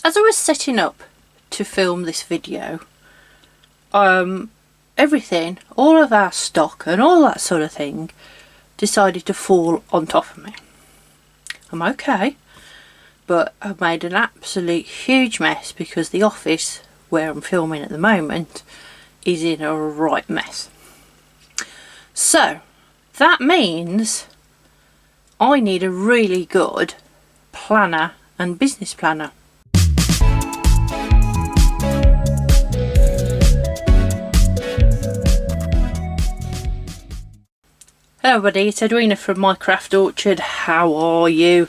as I was setting up to film this video, everything, all of our stock and all that sort of thing decided to fall on top of me. I'm okay, but I've made an absolute huge mess because the office where I'm filming at the moment is in a right mess. So that means I need a really good planner and business planner. Hello everybody, it's Edwina from My Craft Orchard. How are you?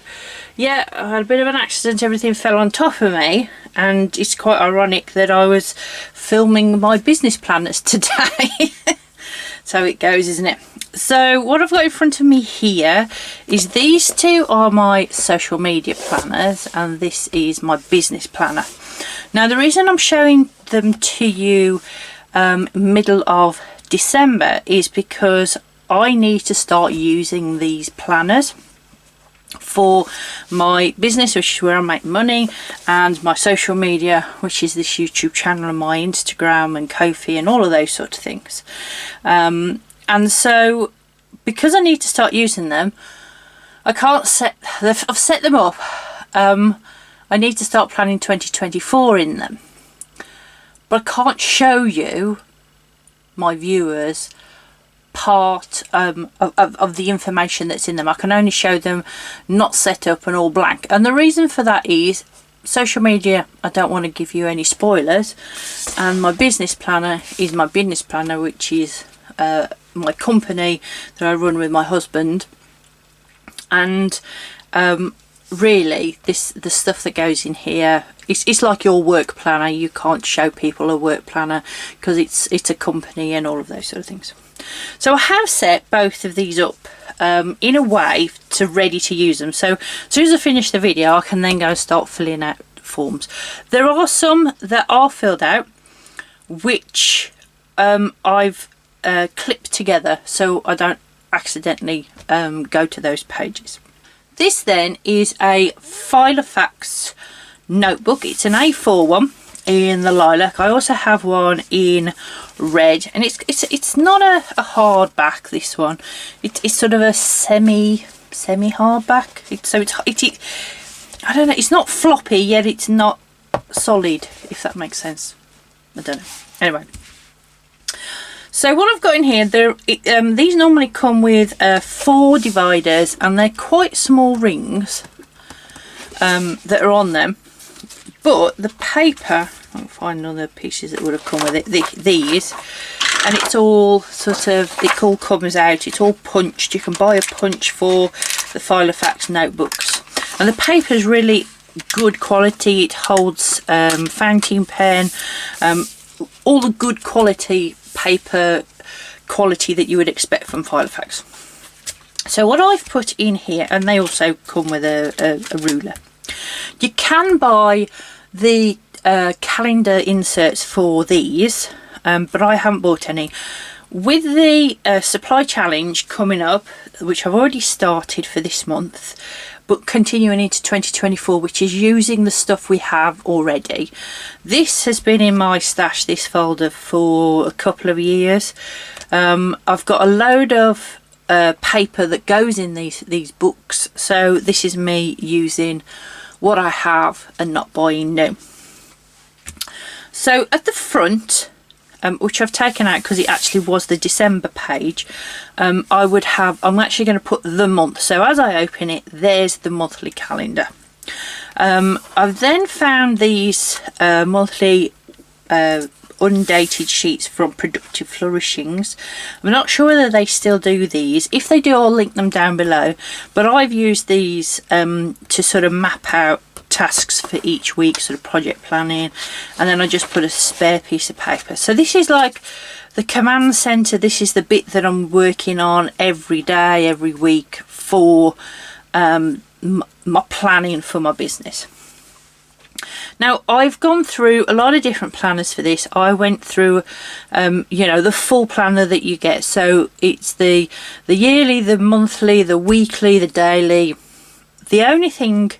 Yeah, I had a bit of an accident, everything fell on top of me, and it's quite ironic that I was filming my business planners today. So it goes, isn't it? So what I've got in front of me here is these two are my social media planners and this is my business planner. Now the reason I'm showing them to you middle of December is because I need to start using these planners for my business, which is where I make money, and my social media, which is this YouTube channel and my Instagram and Ko-fi and all of those sort of things. And so because I need to start using them, I can't I've set them up. I need to start planning 2024 in them, but I can't show you, my viewers, part of the information that's in them. I can only show them not set up and all blank, and the reason for that is social media, I don't want to give you any spoilers, and my business planner is my business planner, which is my company that I run with my husband. And really the stuff that goes in here, it's like your work planner. You can't show people a work planner because it's a company and all of those sort of things. So I have set both of these up in a way to ready to use them. So as soon as I finish the video, I can then go and start filling out forms. There are some that are filled out, which I've clipped together so I don't accidentally go to those pages. This then is a Filofax notebook. It's an A4 one in the lilac. I also have one in red, and it's not a hardback. This one, it's sort of a semi hardback. I don't know. It's not floppy yet. It's not solid, if that makes sense. I don't know. Anyway. So what I've got in here, these normally come with 4 dividers, and they're quite small rings that are on them. But the paper, I'll find other pieces that would have come with it, these, and it's all sort of, it all comes out, it's all punched. You can buy a punch for the Filofax notebooks. And the paper is really good quality. It holds fountain pen, all the good quality paper quality that you would expect from Filofax. So what I've put in here, and they also come with a ruler. You can buy the calendar inserts for these, but I haven't bought any. With the supply challenge coming up, which I've already started for this month, but continuing into 2024, which is using the stuff we have already. This has been in my stash, this folder, for a couple of years. I've got a load of paper that goes in these books, so this is me using what I have and not buying new. So at the front, which I've taken out because it actually was the December page, I'm actually going to put the month. So as I open it, there's the monthly calendar. I've then found these monthly undated sheets from Productive Flourishings. I'm not sure whether they still do these. If they do, I'll link them down below, but I've used these to sort of map out tasks for each week, sort of project planning, and then I just put a spare piece of paper. So this is like the command center. This is the bit that I'm working on every day, every week for my planning for my business. Now I've gone through a lot of different planners for this. I went through the full planner that you get. So it's the yearly, the monthly, the weekly, the daily. The only thing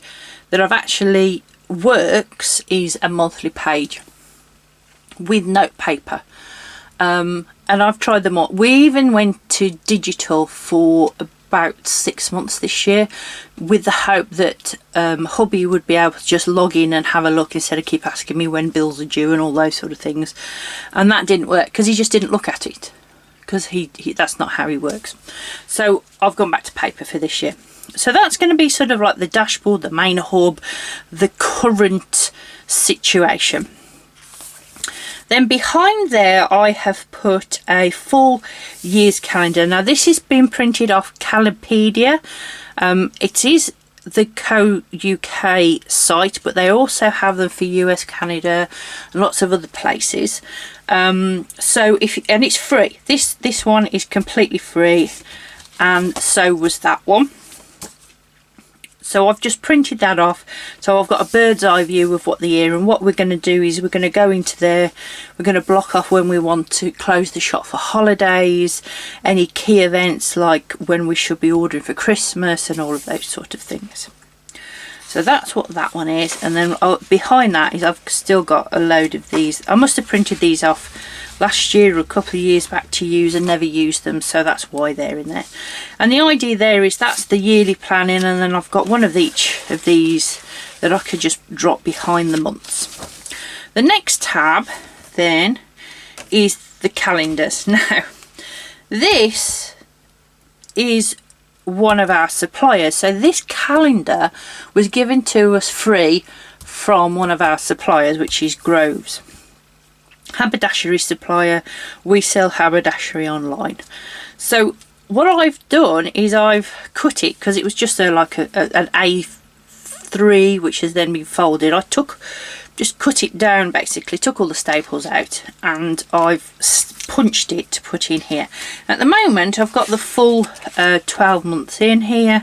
that I've actually works is a monthly page with note paper. And I've tried them all. We even went to digital for about 6 months this year with the hope that hubby would be able to just log in and have a look instead of keep asking me when bills are due and all those sort of things. And that didn't work because he just didn't look at it, because he that's not how he works. So I've gone back to paper for this year. So that's going to be sort of like the dashboard, the main hub, the current situation. Then behind there I have put a full year's calendar. Now this has been printed off Calipedia. It is the Co-UK site, but they also have them for US, Canada and lots of other places. So and it's free. This one is completely free, and so was that one. So I've just printed that off, so I've got a bird's eye view of what the year. And what we're going to do is we're going to go into there, we're going to block off when we want to close the shop for holidays, any key events like when we should be ordering for Christmas and all of those sort of things. So that's what that one is. And then behind that is I've still got a load of these. I must have printed these off last year or a couple of years back to use and never used them, so that's why they're in there. And the idea there is that's the yearly planning, and then I've got one of each of these that I could just drop behind the months. The next tab then is the calendars. Now this is one of our suppliers, so this calendar was given to us free from one of our suppliers, which is Groves. Haberdashery supplier. We sell haberdashery online. So what I've done is I've cut it, because it was just like an A3 which has then been folded. I just cut it down, basically took all the staples out, and I've punched it to put in here. At the moment I've got the full 12 months in here,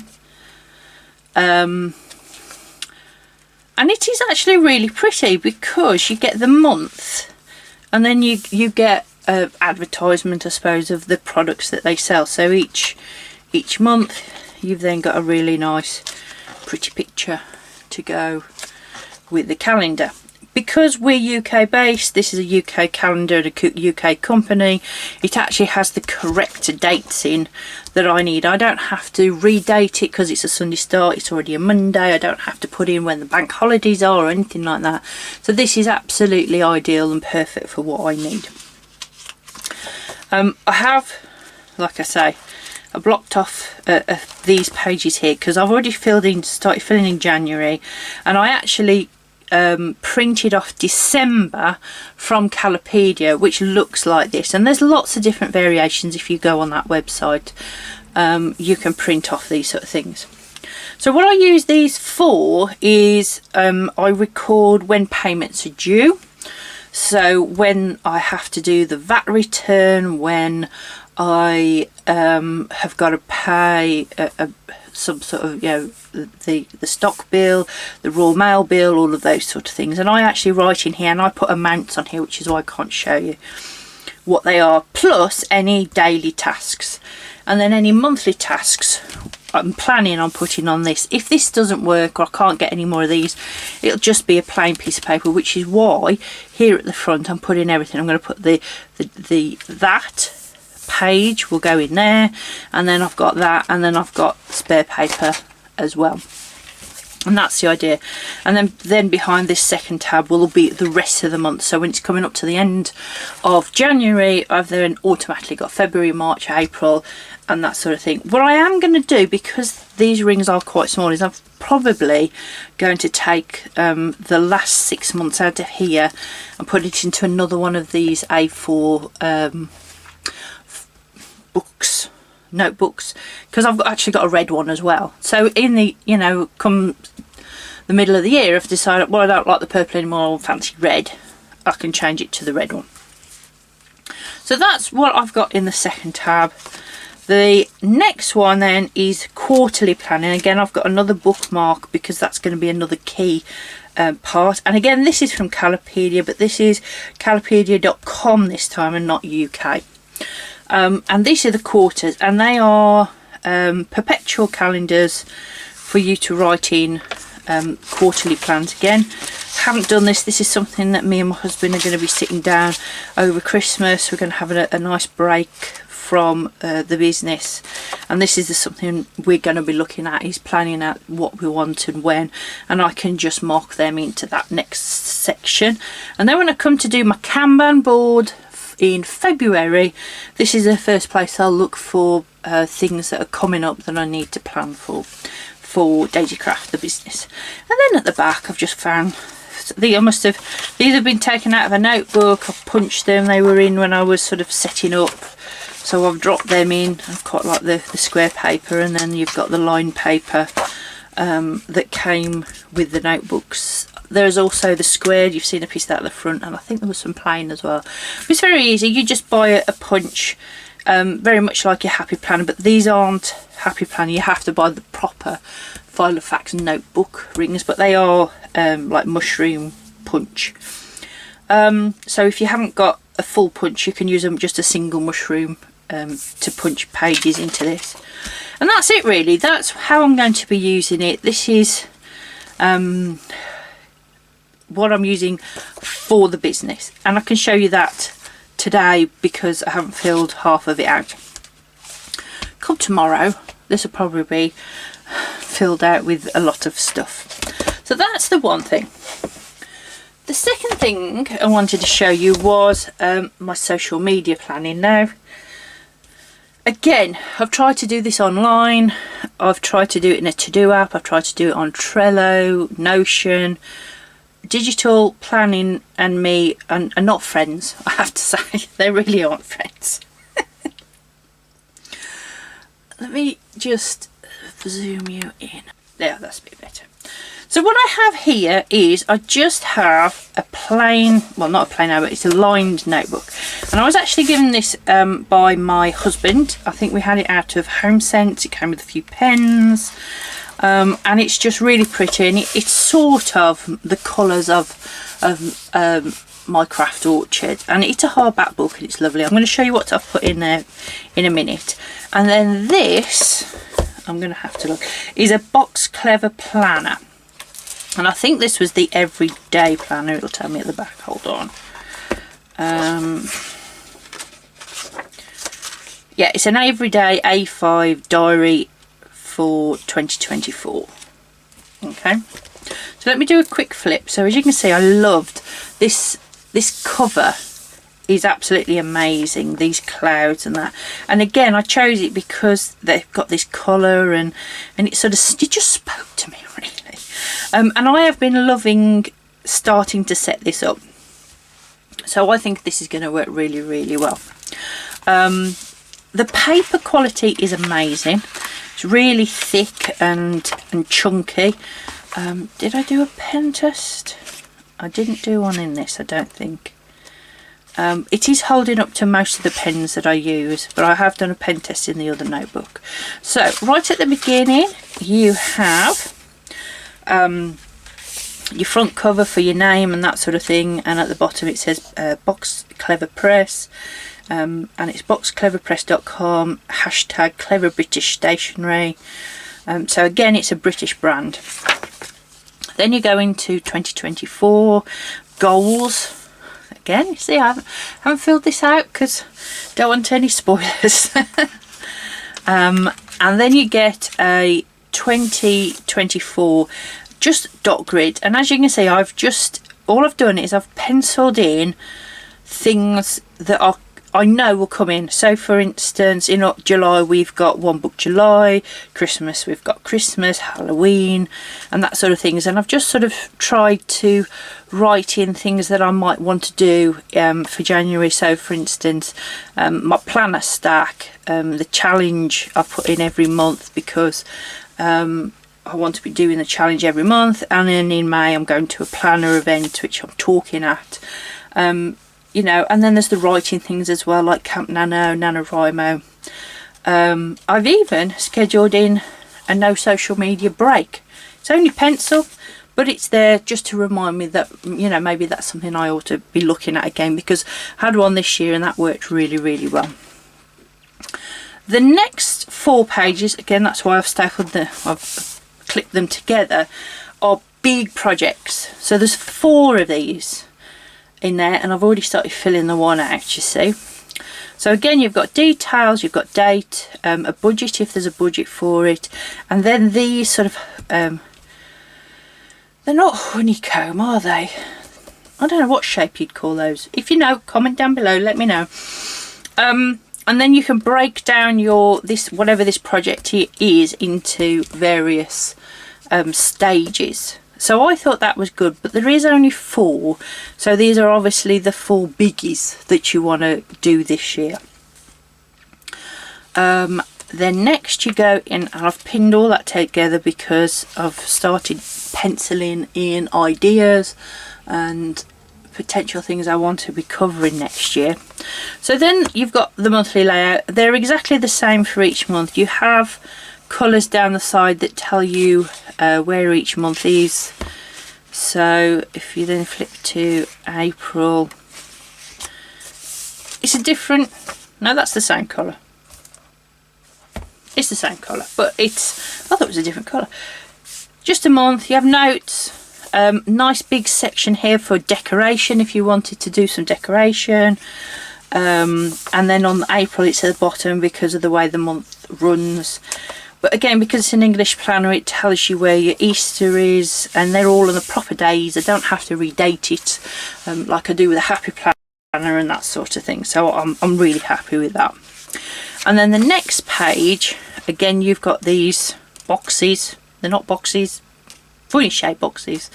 and it is actually really pretty because you get the month, and then you get an advertisement, I suppose, of the products that they sell. So each month you've then got a really nice pretty picture to go with the calendar. Because we're UK based, this is a UK calendar and a UK company, it actually has the correct dates in that I need. I don't have to redate it because it's a Sunday start, it's already a Monday. I don't have to put in when the bank holidays are or anything like that. So this is absolutely ideal and perfect for what I need. I have, like I say, I blocked off these pages here because I've already started filling in January, and I actually printed off December from Calipedia, which looks like this, and there's lots of different variations. If you go on that website, you can print off these sort of things. So what I use these for is I record when payments are due. So when I have to do the VAT return, when I have got to pay some sort of, you know, the stock bill, the raw mail bill, all of those sort of things. And I actually write in here, and I put amounts on here, which is why I can't show you what they are, plus any daily tasks. And then any monthly tasks I'm planning on putting on this. If this doesn't work or I can't get any more of these, it'll just be a plain piece of paper, which is why here at the front I'm putting everything. I'm going to put that page will go in there, and then I've got that, and then I've got spare paper as well. And that's the idea. And then behind this second tab will be the rest of the month. So when it's coming up to the end of January, I've then automatically got February, March, April, and that sort of thing. What I am going to do, because these rings are quite small, is I'm probably going to take the last 6 months out of here and put it into another one of these A4 notebooks, because I've actually got a red one as well. So in the, you know, come the middle of the year, if I decide, well, I don't like the purple anymore, I fancy red, I can change it to the red one. So that's what I've got in the second tab. The next one then is quarterly planning. Again, I've got another bookmark because that's going to be another key part. And again, this is from Calipedia, but this is calipedia.com this time and not UK. And these are the quarters, and they are perpetual calendars for you to write in quarterly plans again. Haven't done this. This is something that me and my husband are going to be sitting down over Christmas. We're going to have a nice break from the business, and this is something we're going to be looking at, is planning out what we want and when, and I can just mark them into that next section. And then when I come to do my Kanban board in February, this is the first place I'll look for things that are coming up that I need to plan for Daisycraft the business. And then at the back I've just found these have been taken out of a notebook. I've punched them, they were in when I was sort of setting up, so I've dropped them in. I've got like the square paper, and then you've got the lined paper that came with the notebooks. There's also the squared, you've seen a piece of that at the front, and I think there was some plain as well. It's very easy, you just buy a punch, very much like your Happy Planner, but these aren't Happy Planner. You have to buy the proper Filofax notebook rings, but they are like mushroom punch. So if you haven't got a full punch, you can use just a single mushroom to punch pages into this. And that's it really. That's how I'm going to be using it. This is what I'm using for the business, and I can show you that today because I haven't filled half of it out. Come tomorrow, this will probably be filled out with a lot of stuff. So that's the one thing. The second thing I wanted to show you was my social media planning. Now again, I've tried to do this online, I've tried to do it in a to-do app, I've tried to do it on Trello, Notion. Digital planning and me are not friends, I have to say. They really aren't friends. Let me just zoom you in. There, that's a bit better. So what I have here is I just have a plain, well not a plain notebook, it's a lined notebook. And I was actually given this by my husband. I think we had it out of HomeSense. It came with a few pens. And it's just really pretty, and it's sort of the colours of my craft orchard, and it's a hardback book and it's lovely. I'm going to show you what I've put in there in a minute. And then this, I'm going to have to look, is a Box Clever planner, and I think this was the everyday planner. It'll tell me at the back, hold on. Yeah, it's an everyday A5 diary for 2024. Okay, so let me do a quick flip. So as you can see, I loved this cover. Is absolutely amazing, these clouds and that. And again, I chose it because they've got this colour, and it sort of, it just spoke to me really. And I have been loving starting to set this up, so I think this is going to work really, really well. The paper quality is amazing. It's really thick and chunky. Did I do a pen test? I didn't do one in this, I don't think. It is holding up to most of the pens that I use, but I have done a pen test in the other notebook. So right at the beginning you have your front cover for your name and that sort of thing, and at the bottom it says Box Clever Press. And it's boxcleverpress.com, hashtag Clever British Stationery. So again, it's a British brand. Then you go into 2024 goals. Again, you see, I haven't filled this out because don't want any spoilers. And then you get a 2024 just dot grid, and as you can see, all I've done is I've penciled in things that I know will come in. So for instance, in July we've got One Book July, Christmas we've got Christmas, Halloween and that sort of things, and I've just sort of tried to write in things that I might want to do for January. So for instance, my planner stack, the challenge I put in every month because I want to be doing the challenge every month, and then in May I'm going to a planner event which I'm talking at. You know, and then there's the writing things as well, like Camp Nano, NaNoWriMo. I've even scheduled in a no social media break. It's only pencil, but it's there just to remind me that, you know, maybe that's something I ought to be looking at again, because I had one this year and that worked really, really well. The next 4 pages, again, that's why I've clipped them together, are big projects. So there's 4 of these in there, and I've already started filling the one out, you see. So again, you've got details, you've got date, a budget if there's a budget for it, and then these sort of they're not honeycomb, are they? I don't know what shape you'd call those. If you know, comment down below, let me know. And then you can break down your whatever this project is into various stages. So I thought that was good, but there is only 4, so these are obviously the 4 biggies that you want to do this year. Then next you go in, and I've pinned all that together because I've started penciling in ideas and potential things I want to be covering next year. So then you've got the monthly layout. They're exactly the same for each month. You have colours down the side that tell you where each month is. So if you then flip to April, it's a different, no, that's the same colour. It's the same colour, but I thought it was a different colour. Just a month. You have notes, nice big section here for decoration if you wanted to do some decoration, and then on April it's at the bottom because of the way the month runs. But again, because it's an English planner, it tells you where your Easter is, and they're all on the proper days. I don't have to redate it like I do with a Happy Planner and that sort of thing. So I'm really happy with that. And then the next page, again, you've got these boxes. They're not boxes, funny shaped boxes.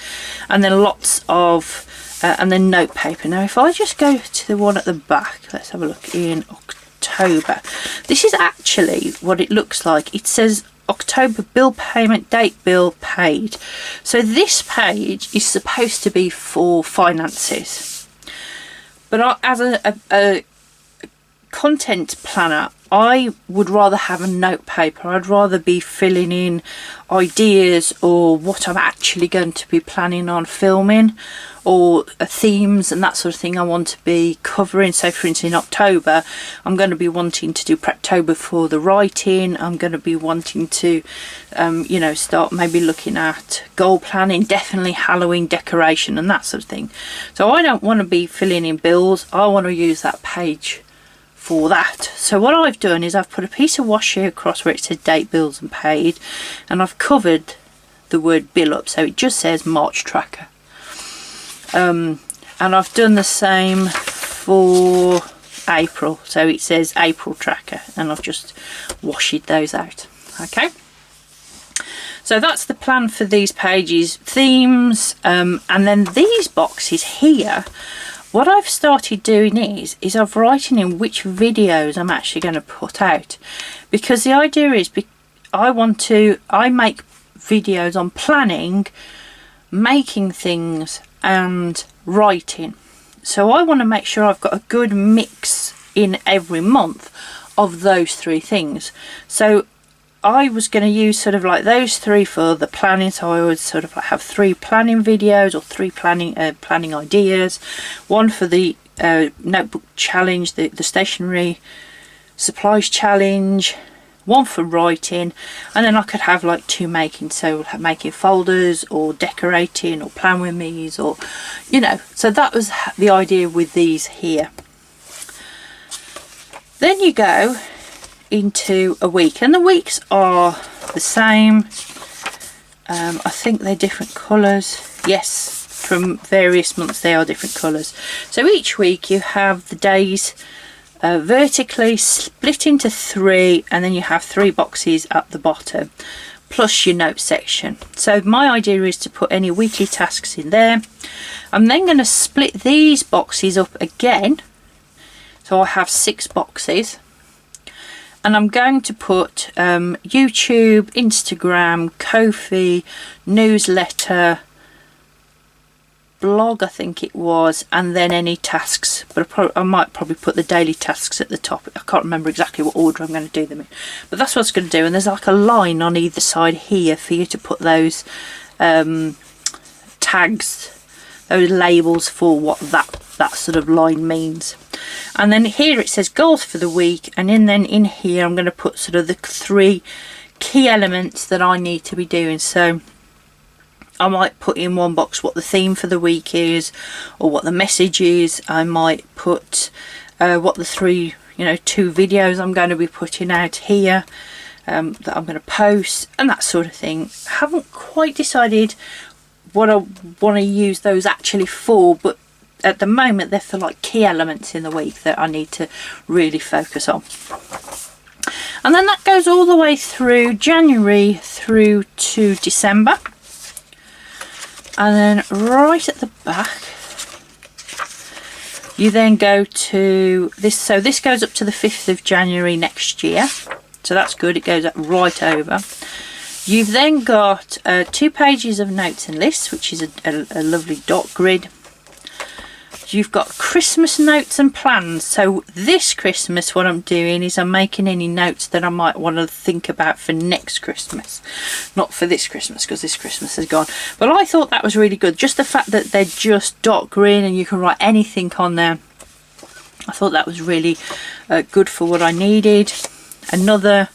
And then lots of, and then note paper. Now, if I just go to the one at the back, let's have a look in October. This is actually what it looks like. It says October bill payment, date bill paid. So this page is supposed to be for finances. But as a content planner, I would rather have a note paper. I'd rather be filling in ideas or what I'm actually going to be planning on filming, or themes and that sort of thing I want to be covering. So for instance, in October I'm going to be wanting to do Preptober for the writing. I'm going to be wanting to you know, start maybe looking at goal planning, definitely Halloween decoration and that sort of thing. So I don't want to be filling in bills. I want to use that page for that. So what I've done is I've put a piece of washi across where it says date, bills and paid, and I've covered the word bill up so it just says March tracker. And I've done the same for April, so it says April tracker, and I've just washed those out. Okay, so that's the plan for these pages, themes, and then these boxes here. What I've started doing is I've writing in which videos I'm actually going to put out, because the idea is I make videos on planning, making things and writing. So I want to make sure I've got a good mix in every month of those 3 things. So I was going to use sort of like those 3 for the planning, so I would sort of have 3 planning videos or 3 planning ideas, one for the notebook challenge, the stationery supplies challenge, one for writing, and then I could have like 2 making, so making folders or decorating or plan with me's, or you know. So that was the idea with these here. Then you go into a week, and the weeks are the same. I think they're different colours. Yes, from various months they are different colours. So each week you have the days vertically split into 3, and then you have 3 boxes at the bottom plus your note section. So my idea is to put any weekly tasks in there. I'm then going to split these boxes up again, so I have 6 boxes, and I'm going to put YouTube, Instagram, Ko-fi, newsletter, blog I think it was, and then any tasks. But I might probably put the daily tasks at the top. I can't remember exactly what order I'm going to do them in, but that's what it's going to do. And there's like a line on either side here for you to put those tags, those labels for what that sort of line means. And then here it says goals for the week, and then in here I'm going to put sort of the 3 key elements that I need to be doing. So I might put in one box what the theme for the week is, or what the message is. I might put what the two videos I'm going to be putting out here, that I'm going to post, and that sort of thing. I haven't quite decided what I want to use those actually for, but at the moment they're for like key elements in the week that I need to really focus on. And then that goes all the way through January through to December. And then right at the back, you then go to this. So this goes up to the 5th of January next year. So that's good. It goes up right over. You've then got 2 pages of notes and lists, which is a lovely dot grid. You've got Christmas notes and plans. So this Christmas what I'm doing is I'm making any notes that I might want to think about for next Christmas. Not for this Christmas, because this Christmas is gone. But I thought that was really good. Just the fact that they're just dot grid and you can write anything on there. I thought that was really good for what I needed. Another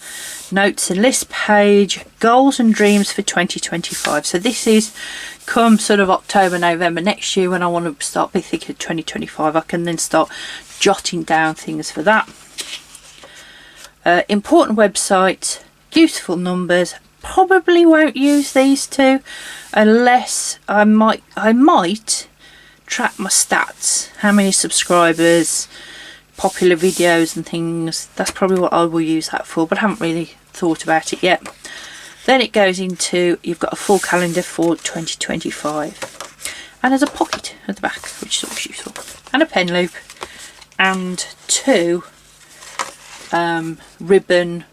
notes and list page, goals and dreams for 2025. So this is come sort of October, November next year when I want to start thinking of 2025. I can then start jotting down things for that. Important website, useful numbers. Probably won't use these two unless I might track my stats, how many subscribers, popular videos and things. That's probably what I will use that for, but I haven't really thought about it yet. Then it goes into, you've got a full calendar for 2025, and there's a pocket at the back, which is always useful, and a pen loop, and 2 ribbon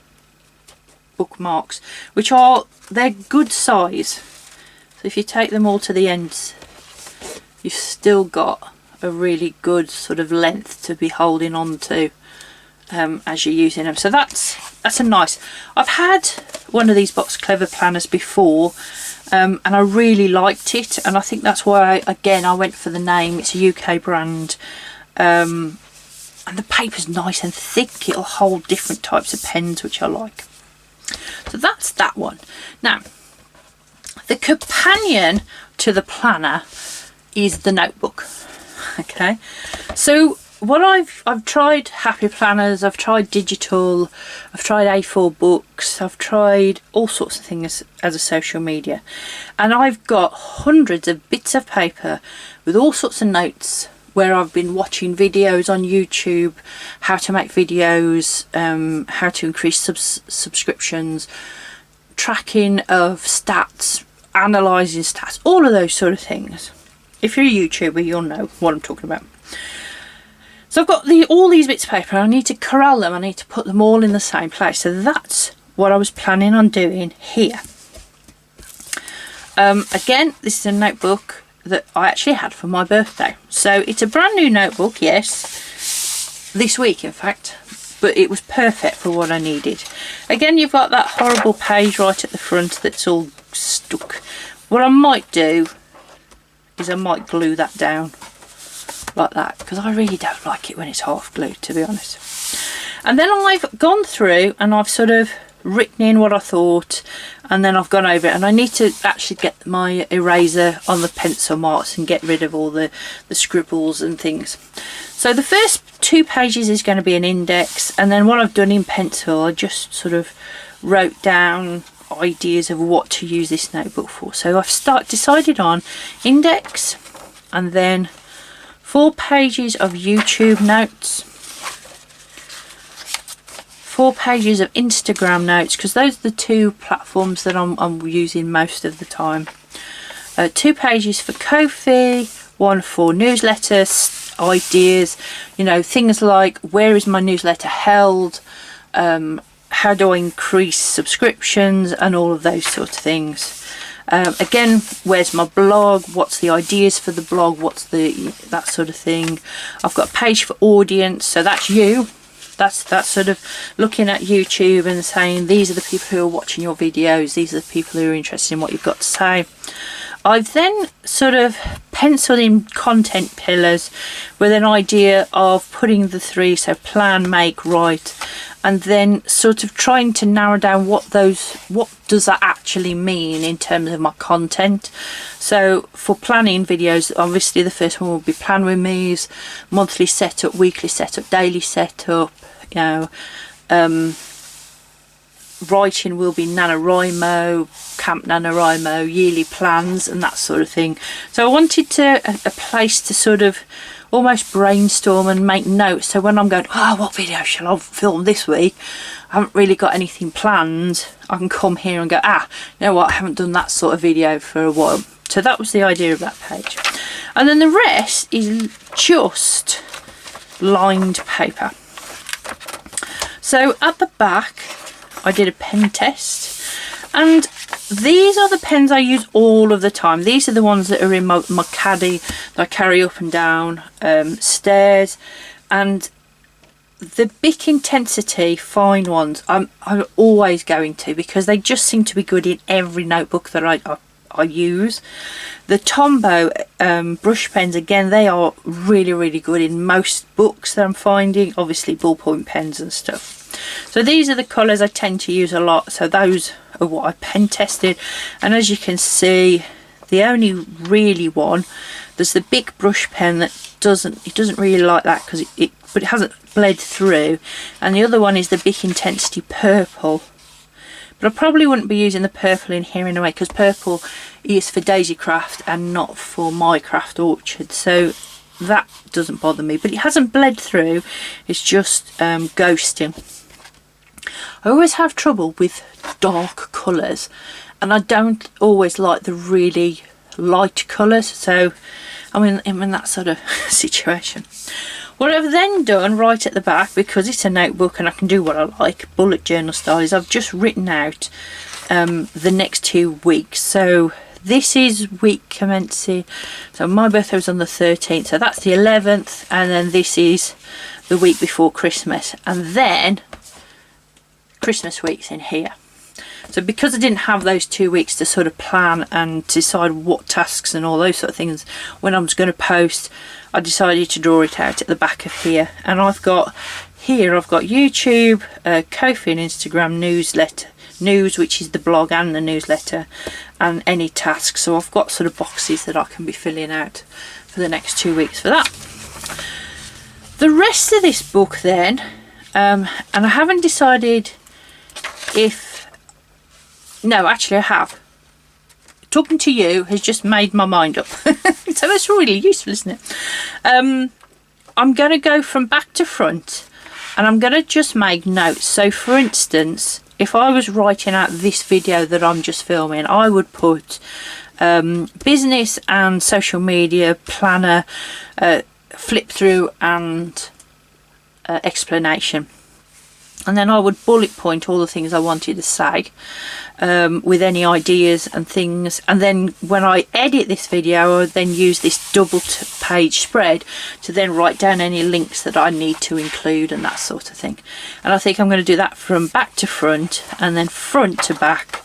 bookmarks, which they're good size. So if you take them all to the ends, you've still got a really good sort of length to be holding on to as you're using them. So that's a nice. I've had one of these Box Clever planners before, and I really liked it, and I think that's why I went for the name. It's a UK brand, and the paper's nice and thick. It'll hold different types of pens, which I like. So that's that one. Now the companion to the planner is the notebook. Okay, so what I've tried Happy Planners, I've tried digital, I've tried A4 books, I've tried all sorts of things as a social media, and I've got hundreds of bits of paper with all sorts of notes where I've been watching videos on YouTube, how to make videos, how to increase subscriptions, tracking of stats, analysing stats, all of those sort of things. If you're a YouTuber, you'll know what I'm talking about. So I've got all these bits of paper, and I need to corral them, I need to put them all in the same place. So that's what I was planning on doing here. Again, this is a notebook that I actually had for my birthday. So it's a brand new notebook, yes, this week in fact, but it was perfect for what I needed. Again, you've got that horrible page right at the front that's all stuck. What I might do is I might glue that down like that, because I really don't like it when it's half glued, to be honest. And then I've gone through and I've sort of written in what I thought, and then I've gone over it, and I need to actually get my eraser on the pencil marks and get rid of all the scribbles and things. So the first 2 pages is going to be an index, and then what I've done in pencil, I just sort of wrote down ideas of what to use this notebook for. So I've decided on index, and then 4 pages of YouTube notes, 4 pages of Instagram notes, because those are the 2 platforms that I'm using most of the time. 2 pages for Ko-fi, 1 for newsletters, ideas, you know, things like where is my newsletter held, how do I increase subscriptions, and all of those sort of things. Again, where's my blog, what's the ideas for the blog, what's that sort of thing. I've got a page for audience, so that's you. That's sort of looking at YouTube and saying these are the people who are watching your videos, these are the people who are interested in what you've got to say. I've then sort of penciled in content pillars with an idea of putting the 3, so plan, make, write, and then sort of trying to narrow down what does that actually mean in terms of my content. So for planning videos, obviously the first one will be Plan with Me's, monthly setup, weekly setup, daily setup, you know, writing will be NaNoWriMo, Camp NaNoWriMo, yearly plans and that sort of thing. So I wanted a place to sort of almost brainstorm and make notes, so when I'm going, oh, what video shall I film this week, I haven't really got anything planned, I can come here and go, you know what, I haven't done that sort of video for a while. So that was the idea of that page. And then the rest is just lined paper. So at the back I did a pen test, and these are the pens I use all of the time. These are the ones that are in my caddy that I carry up and down stairs, and the Bic Intensity fine ones I'm always going to, because they just seem to be good in every notebook that I use. The Tombow brush pens, again, they are really good in most books that I'm finding, obviously ballpoint pens and stuff. So these are the colours I tend to use a lot, so those are what I pen tested. And as you can see, the only really one, there's the Bic brush pen that doesn't really like that because but it hasn't bled through, and the other one is the Bic Intensity purple. But I probably wouldn't be using the purple in here anyway, because purple is for Daisycraft and not for My Craft Orchard, so that doesn't bother me. But it hasn't bled through, it's just ghosting. I always have trouble with dark colours, and I don't always like the really light colours, so I'm in that sort of situation. What I've then done right at the back, because it's a notebook and I can do what I like, bullet journal style, is I've just written out the next 2 weeks. So this is week commencing, so my birthday was on the 13th, so that's the 11th, and then this is the week before Christmas, and then Christmas week's in here. So because I didn't have those 2 weeks to sort of plan and decide what tasks and all those sort of things when I was going to post, I decided to draw it out at the back of here. And I've got YouTube, Ko-fi and Instagram, news, which is the blog and the newsletter, and any tasks. So I've got sort of boxes that I can be filling out for the next 2 weeks for that. The rest of this book then, and I haven't decided if, no, actually I have. Talking to you has just made my mind up. So that's really useful, isn't it? I'm going to go from back to front, and I'm going to just make notes. So for instance, if I was writing out this video that I'm just filming, I would put business and social media planner, flip through and explanation. And then I would bullet point all the things I wanted to say, with any ideas and things. And then when I edit this video, I would then use this double page spread to then write down any links that I need to include and that sort of thing. And I think I'm going to do that from back to front, and then front to back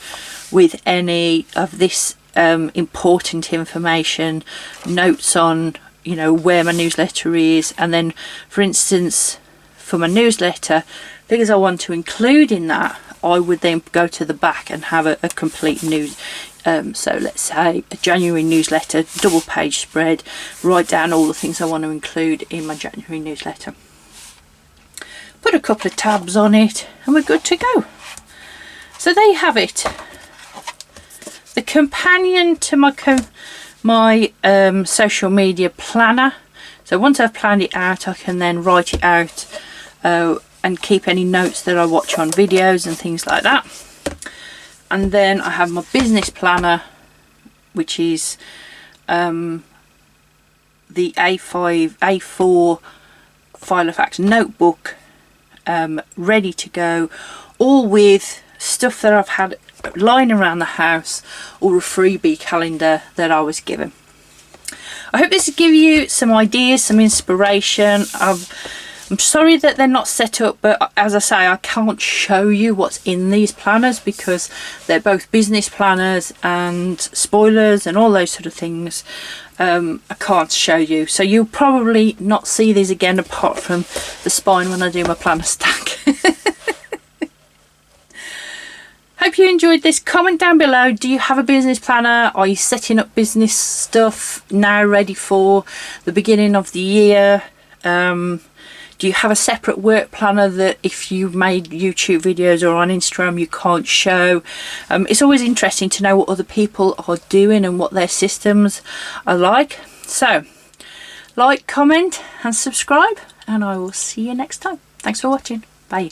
with any of this important information, notes on, you know, where my newsletter is. And then, for instance, for my newsletter, things I want to include in that, I would then go to the back and have a complete news. So let's say a January newsletter, double page spread, write down all the things I want to include in my January newsletter. Put a couple of tabs on it and we're good to go. So there you have it. The companion to my social media planner. So once I've planned it out, I can then write it out and keep any notes that I watch on videos and things like that. And then I have my business planner, which is the A4 Filofax notebook, ready to go, all with stuff that I've had lying around the house, or a freebie calendar that I was given. I hope this will give you some ideas, some inspiration. I'm sorry that they're not set up, but as I say, I can't show you what's in these planners because they're both business planners and spoilers and all those sort of things. I can't show you, so you'll probably not see these again apart from the spine when I do my planner stack. Hope you enjoyed this. Comment down below, do you have a business planner? Are you setting up business stuff now ready for the beginning of the year? Do you have a separate work planner that if you made YouTube videos or on Instagram you can't show? It's always interesting to know what other people are doing and what their systems are like. So like, comment and subscribe, and I will see you next time. Thanks for watching. Bye.